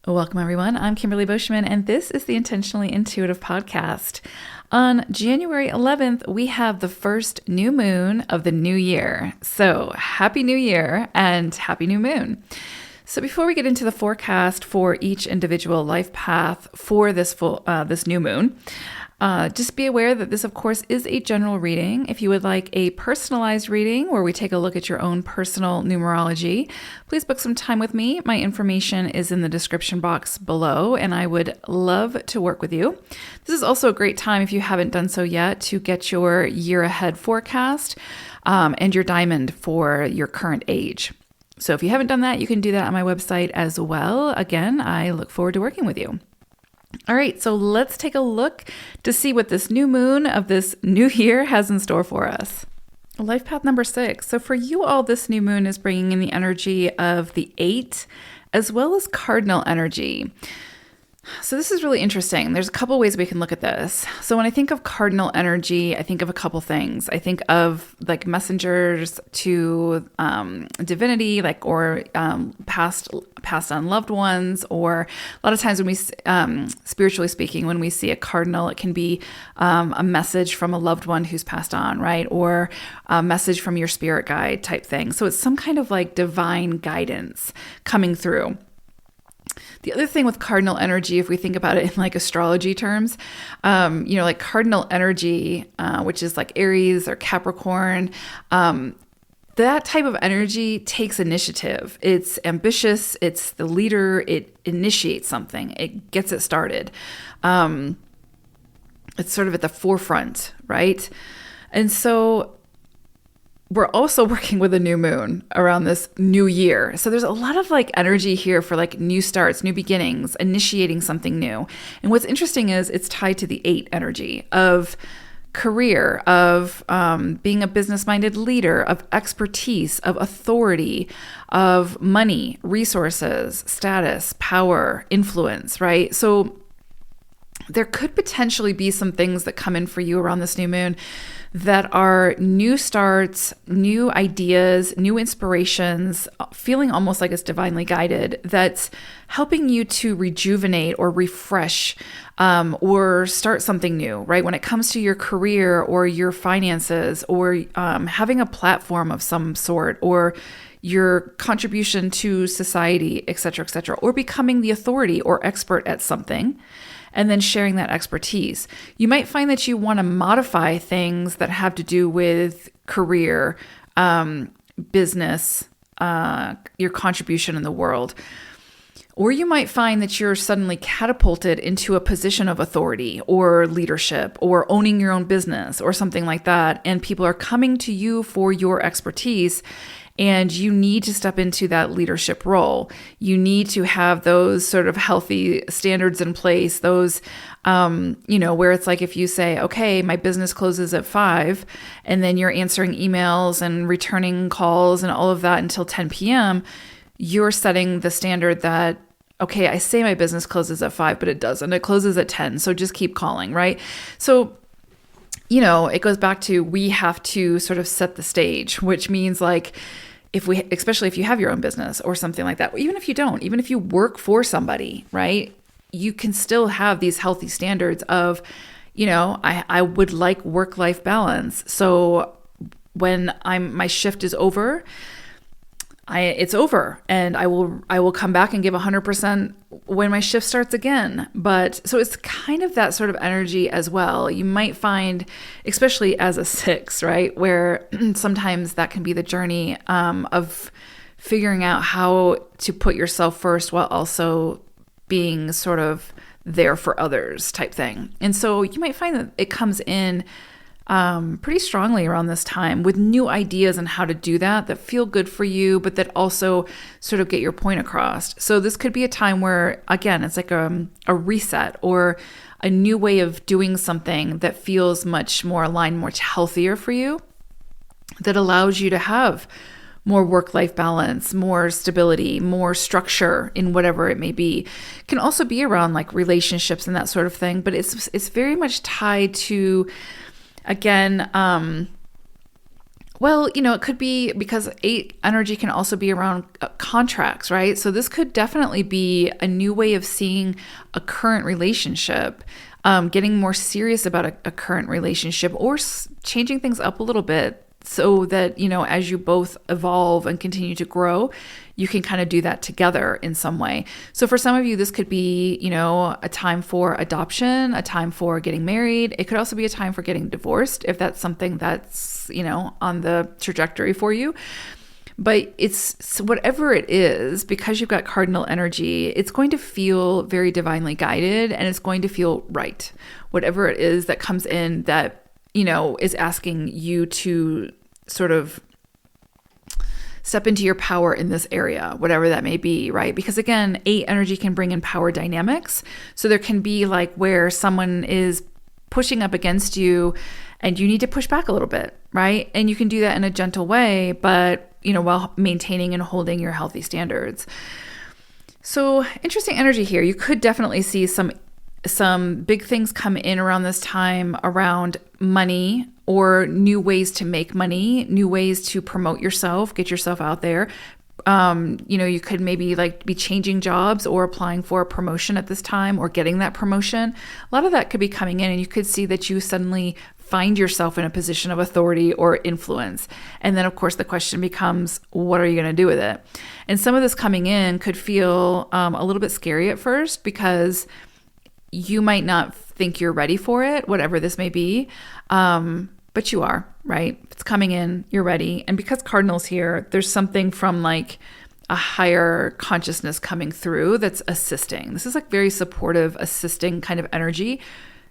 Welcome, everyone. I'm Kimberly Bushman, and this is the Intentionally Intuitive Podcast. On January 11th, we have the first new moon of the new year. So happy new year and happy new moon. So before we get into the forecast for each individual life path for this new moon, just be aware that this, of course, is a general reading. If you would like a personalized reading where we take a look at your own personal numerology, please book some time with me. My information is in the description box below, and I would love to work with you. This is also a great time, if you haven't done so yet, to get your year ahead forecast and your diamond for your current age. So if you haven't done that, you can do that on my website as well. Again, I look forward to working with you. All right, so let's take a look to see what this new moon of this new year has in store for us. Life path number 6. So for you all, this new moon is bringing in the energy of the 8 as well as cardinal energy. So this is really interesting. There's a couple ways we can look at this. So when I think of cardinal energy, I think of a couple things. I think of like messengers to divinity, or passed on loved ones, or a lot of times when we, spiritually speaking, when we see a cardinal, it can be a message from a loved one who's passed on, right? Or a message from your spirit guide type thing. So it's some kind of like divine guidance coming through. The other thing with cardinal energy, if we think about it in like astrology terms, like cardinal energy, which is like Aries or Capricorn, that type of energy takes initiative. It's ambitious. It's the leader. It initiates something. It gets it started. It's sort of at the forefront, right? And so we're also working with a new moon around this new year. So there's a lot of like energy here for like new starts, new beginnings, initiating something new. And what's interesting is it's tied to the 8 energy of career, of being a business-minded leader, of expertise, of authority, of money, resources, status, power, influence, right? So there could potentially be some things that come in for you around this new moon that are new starts, new ideas, new inspirations, feeling almost like it's divinely guided, that's helping you to rejuvenate or refresh or start something new, right? When it comes to your career or your finances or having a platform of some sort or your contribution to society, et cetera, or becoming the authority or expert at something, and then sharing that expertise. You might find that you want to modify things that have to do with career, business, your contribution in the world. Or you might find that you're suddenly catapulted into a position of authority or leadership or owning your own business or something like that. And people are coming to you for your expertise. And you need to step into that leadership role. You need to have those sort of healthy standards in place, those, where it's like if you say, okay, my business closes at 5, and then you're answering emails and returning calls and all of that until 10 p.m., you're setting the standard that, okay, I say my business closes at 5, but it doesn't. It closes at 10, so just keep calling, right? So it goes back to we have to sort of set the stage, which means like, especially if you have your own business or something like that, even if you don't, even if you work for somebody, right, you can still have these healthy standards of, I would like work-life balance. So when my shift is over, it's over, and I will come back and give 100% when my shift starts again. But so it's kind of that sort of energy as well. You might find, especially as a 6, right, where sometimes that can be the journey of figuring out how to put yourself first while also being sort of there for others type thing. And so you might find that it comes in pretty strongly around this time with new ideas on how to do that feel good for you, but that also sort of get your point across. So this could be a time where, again, it's like a reset or a new way of doing something that feels much more aligned, much healthier for you, that allows you to have more work-life balance, more stability, more structure in whatever it may be. It can also be around like relationships and that sort of thing, but it's very much tied to, again, Well, it could be because 8 energy can also be around contracts, right? So this could definitely be a new way of seeing a current relationship, getting more serious about a current relationship, or changing things up a little bit so that, as you both evolve and continue to grow, you can kind of do that together in some way. So for some of you, this could be, a time for adoption, a time for getting married. It could also be a time for getting divorced if that's something that's, on the trajectory for you. But it's whatever it is, because you've got cardinal energy, it's going to feel very divinely guided, and it's going to feel right. Whatever it is that comes in that, is asking you to sort of step into your power in this area, whatever that may be, right? Because again, 8 energy can bring in power dynamics. So there can be like where someone is pushing up against you and you need to push back a little bit, right? And you can do that in a gentle way, but, while maintaining and holding your healthy standards. So interesting energy here. You could definitely see some big things come in around this time around money or new ways to make money, new ways to promote yourself, get yourself out there. You could maybe be changing jobs or applying for a promotion at this time or getting that promotion. A lot of that could be coming in, and you could see that you suddenly find yourself in a position of authority or influence. And then, of course, the question becomes, what are you going to do with it? And some of this coming in could feel a little bit scary at first because you might not think you're ready for it, whatever this may be. But you are, right? It's coming in, you're ready. And because Cardinal's here, there's something from like a higher consciousness coming through that's assisting. This is like very supportive, assisting kind of energy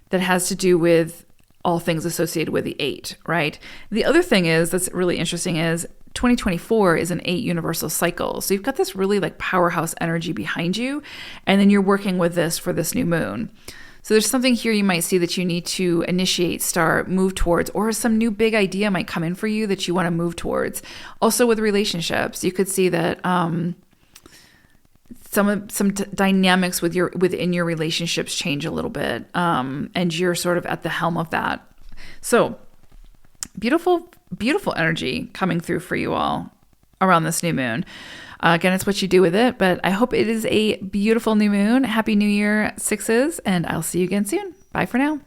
that has to do with all things associated with the 8, right? The other thing is that's really interesting is 2024 is an 8 universal cycle. So you've got this really like powerhouse energy behind you, and then you're working with this for this new moon. So there's something here you might see that you need to initiate, start, move towards, or some new big idea might come in for you that you want to move towards. Also with relationships, you could see that some dynamics within your relationships change a little bit, and you're sort of at the helm of that. So beautiful, beautiful energy coming through for you all around this new moon. Again, it's what you do with it, but I hope it is a beautiful new moon. Happy New Year, 6s, and I'll see you again soon. Bye for now.